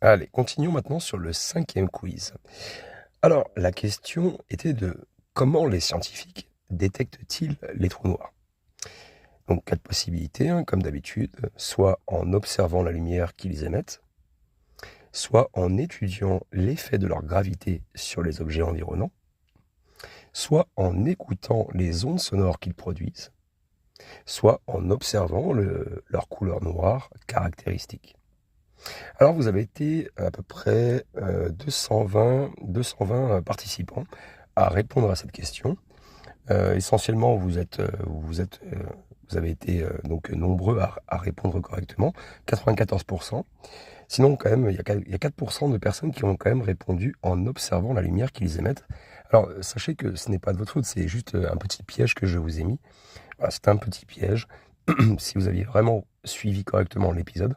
Allez, continuons maintenant sur le cinquième quiz. Alors, la question était de comment les scientifiques détectent-ils les trous noirs? Donc, quatre possibilités, hein, comme d'habitude, soit en observant la lumière qu'ils émettent, soit en étudiant l'effet de leur gravité sur les objets environnants, soit en écoutant les ondes sonores qu'ils produisent, soit en observant leur couleur noire caractéristique. Alors, vous avez été à peu près 220 participants à répondre à cette question. Essentiellement, vous avez été donc nombreux à répondre correctement, 94%. Sinon, quand même, il y a 4% de personnes qui ont quand même répondu en observant la lumière qu'ils émettent. Alors, sachez que ce n'est pas de votre faute, c'est juste un petit piège que je vous ai mis. Voilà, c'est un petit piège. Si vous aviez vraiment suivi correctement l'épisode,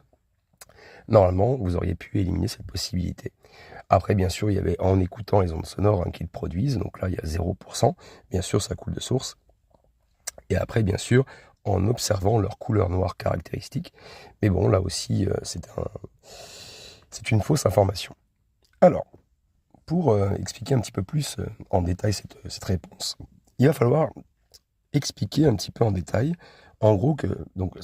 normalement, vous auriez pu éliminer cette possibilité. Après, bien sûr, il y avait en écoutant les ondes sonores hein, qu'ils produisent, donc là, il y a 0%. Bien sûr, ça coule de source. Et après, bien sûr, en observant leur couleur noire caractéristique. Mais bon, là aussi, c'est une fausse information. Alors, pour expliquer un petit peu plus en détail cette réponse, il va falloir expliquer un petit peu en détail, en gros que, donc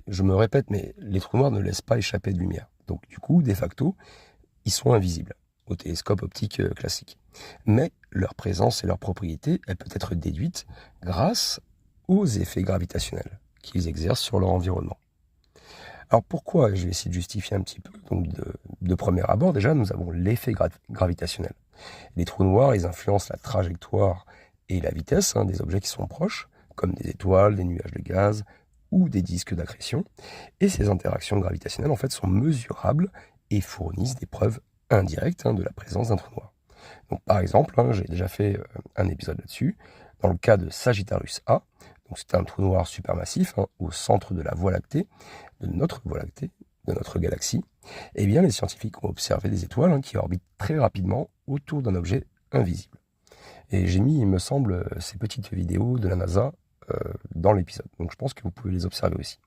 je me répète, mais les trous noirs ne laissent pas échapper de lumière. Donc du coup, de facto, ils sont invisibles au télescope optique classique. Mais leur présence et leur propriété, elle peut être déduite grâce aux effets gravitationnels qu'ils exercent sur leur environnement. Alors pourquoi? Je vais essayer de justifier un petit peu. Donc de premier abord, déjà, nous avons l'effet gravitationnel. Les trous noirs, ils influencent la trajectoire et la vitesse hein, des objets qui sont proches, comme des étoiles, des nuages de gaz ou des disques d'accrétion. Et ces interactions gravitationnelles, en fait, sont mesurables et fournissent des preuves indirectes hein, de la présence d'un trou noir. Donc, par exemple, hein, j'ai déjà fait un épisode là-dessus. Dans le cas de Sagittarius A, donc c'est un trou noir supermassif hein, au centre de la Voie lactée, de notre Voie lactée, de notre galaxie. Eh bien, les scientifiques ont observé des étoiles hein, qui orbitent très rapidement autour d'un objet invisible. Et j'ai mis, il me semble, ces petites vidéos de la NASA dans l'épisode. Donc je pense que vous pouvez les observer aussi.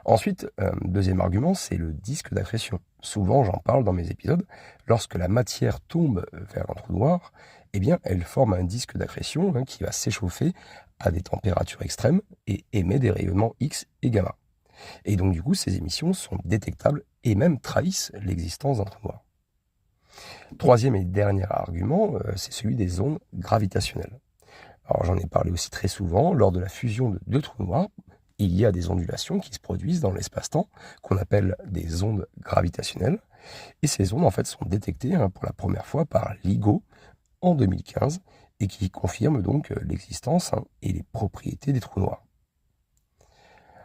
Ensuite, deuxième argument, c'est le disque d'accrétion. Souvent, j'en parle dans mes épisodes, lorsque la matière tombe vers un trou noir, eh bien, elle forme un disque d'accrétion hein, qui va s'échauffer à des températures extrêmes et émet des rayonnements X et gamma. Et donc, du coup, ces émissions sont détectables et même trahissent l'existence d'un trou noir. Troisième et dernier argument, c'est celui des ondes gravitationnelles. Alors, j'en ai parlé aussi très souvent, lors de la fusion de deux trous noirs, il y a des ondulations qui se produisent dans l'espace-temps, qu'on appelle des ondes gravitationnelles. Et ces ondes, en fait, sont détectées hein, pour la première fois par LIGO en 2015 et qui confirment donc l'existence hein, et les propriétés des trous noirs.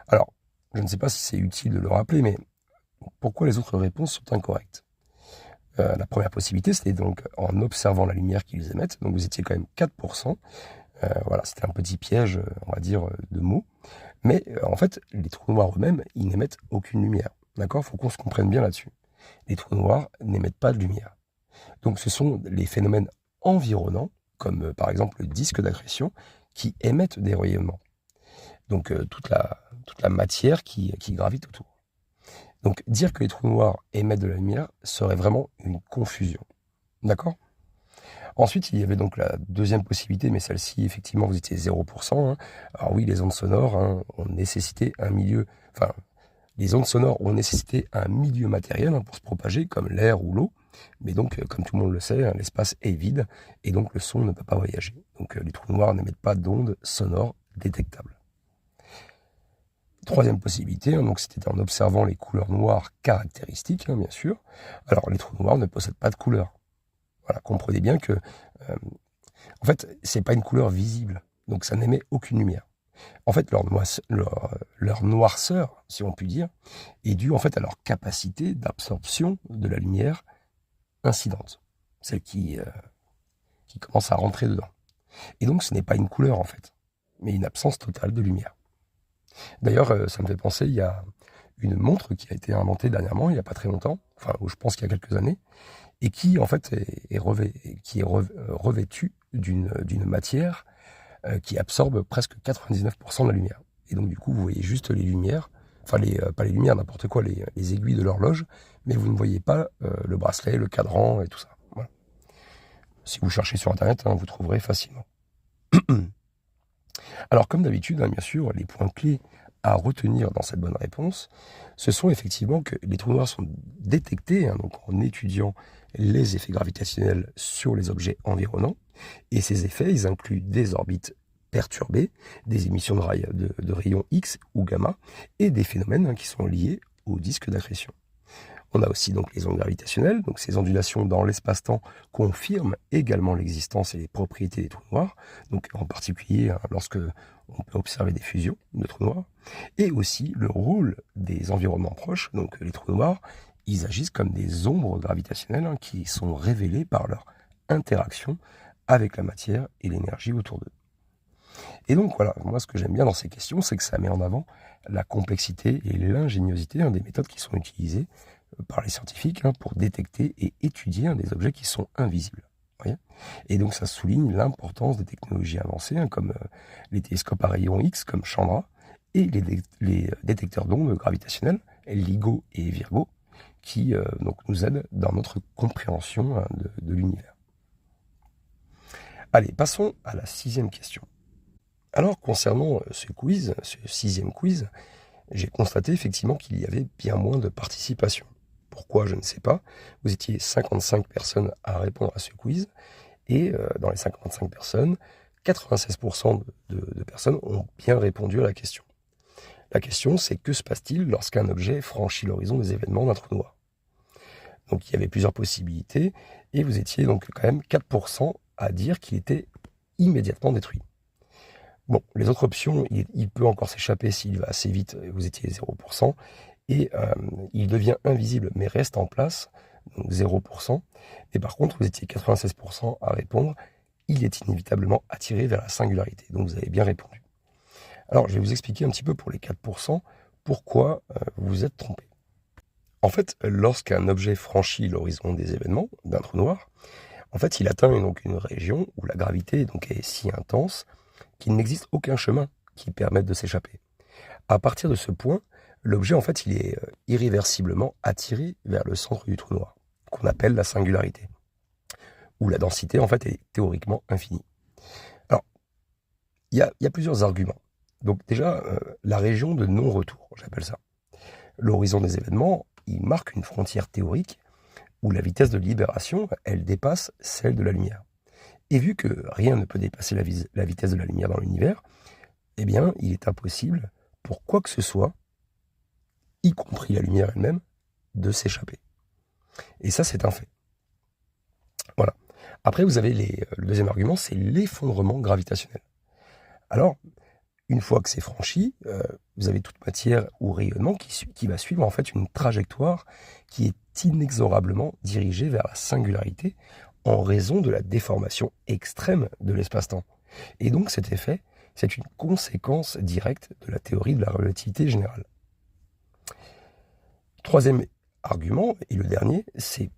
Alors, je ne sais pas si c'est utile de le rappeler, mais pourquoi les autres réponses sont incorrectes? La première possibilité, c'était donc en observant la lumière qu'ils émettent. Donc vous étiez quand même 4%. Voilà, c'était un petit piège, on va dire, de mots. Mais en fait, les trous noirs eux-mêmes, ils n'émettent aucune lumière. D'accord? Il faut qu'on se comprenne bien là-dessus. Les trous noirs n'émettent pas de lumière. Donc ce sont les phénomènes environnants, comme par exemple le disque d'accrétion, qui émettent des rayonnements. Donc toute la matière qui gravite autour. Donc dire que les trous noirs émettent de la lumière serait vraiment une confusion. D'accord? Ensuite, il y avait donc la deuxième possibilité, mais celle-ci, effectivement, vous étiez 0%. Hein. Alors oui, les ondes sonores hein, ont nécessité un milieu, enfin, les ondes sonores ont nécessité un milieu matériel hein, pour se propager, comme l'air ou l'eau. Mais donc, comme tout le monde le sait, hein, l'espace est vide et donc le son ne peut pas voyager. Donc, les trous noirs n'émettent pas d'ondes sonores détectables. Troisième possibilité, hein, donc c'était en observant les couleurs noires caractéristiques, hein, bien sûr. Alors, les trous noirs ne possèdent pas de couleur. Voilà, comprenez bien que, en fait, c'est pas une couleur visible, donc ça n'émet aucune lumière. En fait, leur noirceur, si on peut dire, est due en fait à leur capacité d'absorption de la lumière incidente, celle qui commence à rentrer dedans. Et donc, ce n'est pas une couleur en fait, mais une absence totale de lumière. D'ailleurs, ça me fait penser, il y a une montre qui a été inventée dernièrement, il n'y a pas très longtemps, enfin, je pense qu'il y a quelques années, et qui en fait revêtue d'une matière qui absorbe presque 99% de la lumière. Et donc du coup, vous voyez juste les lumières, enfin pas les lumières, n'importe quoi, les aiguilles de l'horloge, mais vous ne voyez pas le bracelet, le cadran et tout ça. Voilà. Si vous cherchez sur Internet, hein, vous trouverez facilement. Alors comme d'habitude, hein, bien sûr, les points clés à retenir dans cette bonne réponse, ce sont effectivement que les trous noirs sont détectés, hein, donc en étudiant les effets gravitationnels sur les objets environnants, et ces effets, ils incluent des orbites perturbées, des émissions de rayons X ou gamma, et des phénomènes, hein, qui sont liés au disque d'accrétion. On a aussi donc les ondes gravitationnelles, donc ces ondulations dans l'espace-temps confirment également l'existence et les propriétés des trous noirs, donc en particulier, hein, lorsque on peut observer des fusions de trous noirs, et aussi le rôle des environnements proches, donc les trous noirs, ils agissent comme des ombres gravitationnelles, hein, qui sont révélées par leur interaction avec la matière et l'énergie autour d'eux. Et donc voilà, moi ce que j'aime bien dans ces questions, c'est que ça met en avant la complexité et l'ingéniosité, hein, des méthodes qui sont utilisées par les scientifiques, hein, pour détecter et étudier, hein, des objets qui sont invisibles. Voyez, et donc ça souligne l'importance des technologies avancées, hein, comme les télescopes à rayons X, comme Chandra, et les détecteurs d'ondes gravitationnels, LIGO et Virgo, qui donc nous aident dans notre compréhension, hein, de l'univers. Allez, passons à la 6e question. Alors, concernant ce quiz, ce 6e quiz, j'ai constaté effectivement qu'il y avait bien moins de participation. Pourquoi, je ne sais pas. Vous étiez 55 personnes à répondre à ce quiz, et dans les 55 personnes, 96% de personnes ont bien répondu à la question. La question, c'est que se passe-t-il lorsqu'un objet franchit l'horizon des événements d'un trou noir? Donc il y avait plusieurs possibilités, et vous étiez donc quand même 4% à dire qu'il était immédiatement détruit. Bon, les autres options, il peut encore s'échapper s'il va assez vite, vous étiez 0%, et il devient invisible mais reste en place, donc 0%, et par contre vous étiez 96% à répondre, il est inévitablement attiré vers la singularité, donc vous avez bien répondu. Alors je vais vous expliquer un petit peu pour les 4%, pourquoi vous vous êtes trompé. En fait, lorsqu'un objet franchit l'horizon des événements d'un trou noir, en fait il atteint donc une région où la gravité donc est si intense qu'il n'existe aucun chemin qui permette de s'échapper. À partir de ce point, l'objet, en fait, il est irréversiblement attiré vers le centre du trou noir, qu'on appelle la singularité, où la densité, en fait, est théoriquement infinie. Alors, il y a plusieurs arguments. Donc déjà, la région de non-retour, j'appelle ça. L'horizon des événements, il marque une frontière théorique où la vitesse de libération, elle dépasse celle de la lumière. Et vu que rien ne peut dépasser la vitesse de la lumière dans l'univers, eh bien, il est impossible pour quoi que ce soit, y compris la lumière elle-même, de s'échapper. Et ça, c'est un fait. Voilà. Après, vous avez le deuxième argument, c'est l'effondrement gravitationnel. Alors, une fois que c'est franchi, vous avez toute matière ou rayonnement qui va suivre en fait une trajectoire qui est inexorablement dirigée vers la singularité en raison de la déformation extrême de l'espace-temps. Et donc cet effet, c'est une conséquence directe de la théorie de la relativité générale. Troisième argument, et le dernier, c'est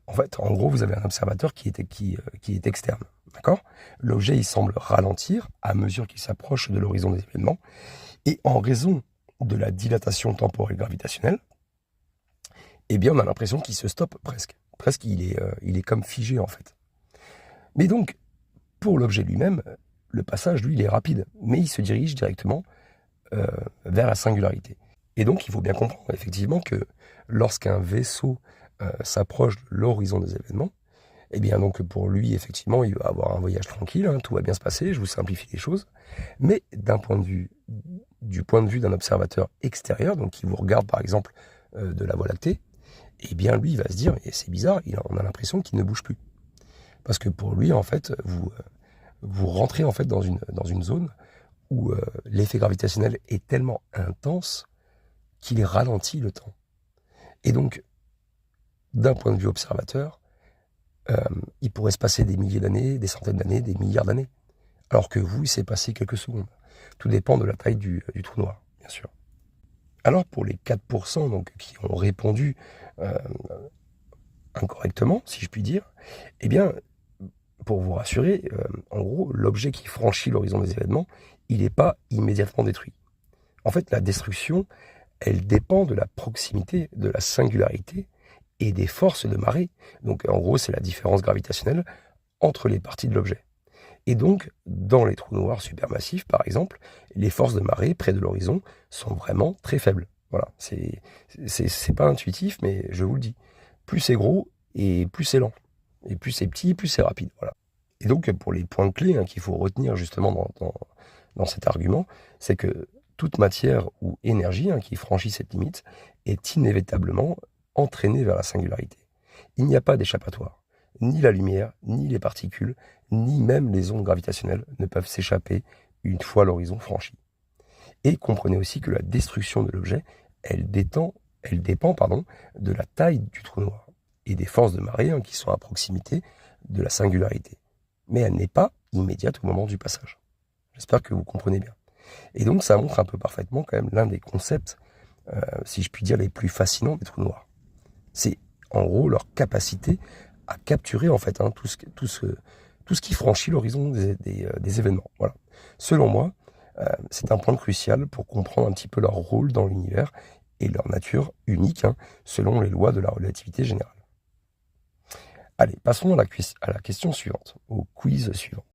en fait, en gros, vous avez un observateur qui est externe. D'accord ? L'objet, il semble ralentir à mesure qu'il s'approche de l'horizon des événements, et en raison de la dilatation temporelle gravitationnelle, eh bien, on a l'impression qu'il se stoppe presque. Presque, il est comme figé, en fait. Mais donc, pour l'objet lui-même, le passage, lui, il est rapide, mais il se dirige directement vers la singularité. Et donc, il faut bien comprendre, effectivement, que lorsqu'un vaisseau s'approche de l'horizon des événements, eh bien, donc, pour lui, effectivement, il va avoir un voyage tranquille, hein, tout va bien se passer, je vous simplifie les choses, mais du point de vue d'un observateur extérieur, donc qui vous regarde, par exemple, de la Voie lactée, eh bien, lui, il va se dire, et c'est bizarre, on a l'impression qu'il ne bouge plus. Parce que pour lui, en fait, vous rentrez en fait dans une zone où l'effet gravitationnel est tellement intense qu'il ralentit le temps. Et donc, d'un point de vue observateur, il pourrait se passer des milliers d'années, des centaines d'années, des milliards d'années. Alors que vous, il s'est passé quelques secondes. Tout dépend de la taille du trou noir, bien sûr. Alors pour les 4% donc, qui ont répondu incorrectement, si je puis dire, eh bien, pour vous rassurer, en gros, l'objet qui franchit l'horizon des événements, il n'est pas immédiatement détruit. En fait, la destruction, elle dépend de la proximité, de la singularité et des forces de marée. Donc en gros, c'est la différence gravitationnelle entre les parties de l'objet. Et donc, dans les trous noirs supermassifs, par exemple, les forces de marée près de l'horizon sont vraiment très faibles. Voilà, c'est pas intuitif, mais je vous le dis. Plus c'est gros, et plus c'est lent. Et plus c'est petit, plus c'est rapide. Voilà. Et donc, pour les points clés qu'il faut retenir justement dans cet argument, c'est que toute matière ou énergie qui franchit cette limite est inévitablement entraînée vers la singularité. Il n'y a pas d'échappatoire. Ni la lumière, ni les particules, ni même les ondes gravitationnelles ne peuvent s'échapper une fois l'horizon franchi. Et comprenez aussi que la destruction de l'objet, elle dépend de la taille du trou noir et des forces de marée qui sont à proximité de la singularité. Mais elle n'est pas immédiate au moment du passage. J'espère que vous comprenez bien. Et donc ça montre un peu parfaitement quand même l'un des concepts, si je puis dire, les plus fascinants des trous noirs. C'est en gros leur capacité à capturer en fait tout ce qui franchit l'horizon des événements. Voilà. Selon moi, c'est un point crucial pour comprendre un petit peu leur rôle dans l'univers et leur nature unique selon les lois de la relativité générale. Allez, passons à la question suivante, au quiz suivant.